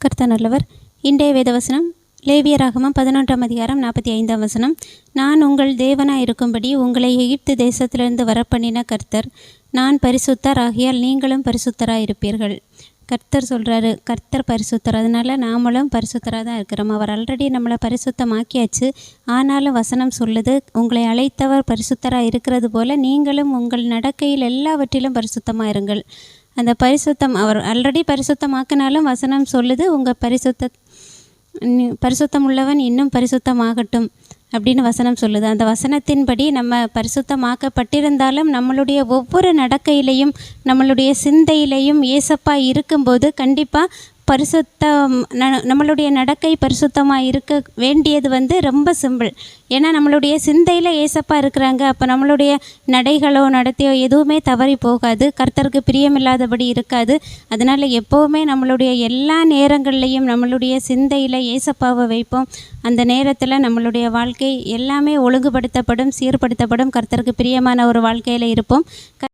கர்த்தர் நல்லவர். இன்றைய வேதவசனம் லேவியராகமம் 11ஆம் அதிகாரம் 45ஆம் வசனம். நான் உங்கள் தேவனாய் இருக்கும்படி உங்களை எகிப்து தேசத்திலிருந்து வரப்பண்ணின கர்த்தர். நான் பரிசுத்தர், ஆகையால் நீங்களும் பரிசுத்தராக இருப்பீர்கள். கர்த்தர் சொல்கிறாரு, கர்த்தர் பரிசுத்தர், அதனால் நாமளும் பரிசுத்தராக தான் இருக்கிறோம். அவர் ஆல்ரெடி நம்மளை பரிசுத்தமாக்கியாச்சு. ஆனாலும் வசனம் சொல்லுது, உங்களை அழைத்தவர் பரிசுத்தராக இருக்கிறது போல் நீங்களும் உங்கள் நடக்கையில் எல்லாவற்றிலும் பரிசுத்தமாக இருங்கள். அந்த பரிசுத்தம் அவர் ஆல்ரெடி பரிசுத்தமாக்கினாலும் வசனம் சொல்லுது, உங்கள் பரிசுத்தம் உள்ளவன் இன்னும் பரிசுத்தமாகட்டும் அப்படின்னு வசனம் சொல்லுது. அந்த வசனத்தின்படி நம்ம பரிசுத்தமாக்கப்பட்டிருந்தாலும் நம்மளுடைய ஒவ்வொரு நடக்கையிலையும் நம்மளுடைய சிந்தையிலையும் ஏசப்பா இருக்கும்போது கண்டிப்பாக நம்மளுடைய நடக்கை பரிசுத்தமாக இருக்க வேண்டியது ரொம்ப சிம்பிள். ஏன்னா நம்மளுடைய சிந்தையில் ஏசப்பா இருக்கிறாங்க. அப்போ நம்மளுடைய நடைகளோ நடத்தையோ எதுவுமே தவறி போகாது, கர்த்தருக்கு பிரியமில்லாதபடி இருக்காது. அதனால் எப்போவுமே நம்மளுடைய எல்லா நேரங்கள்லையும் நம்மளுடைய சிந்தையில் ஏசப்பாவை வைப்போம். அந்த நேரத்தில் நம்மளுடைய வாழ்க்கை எல்லாமே ஒழுங்குபடுத்தப்படும், சீர்படுத்தப்படும். கர்த்தருக்கு பிரியமான ஒரு வாழ்க்கையில் இருப்போம்.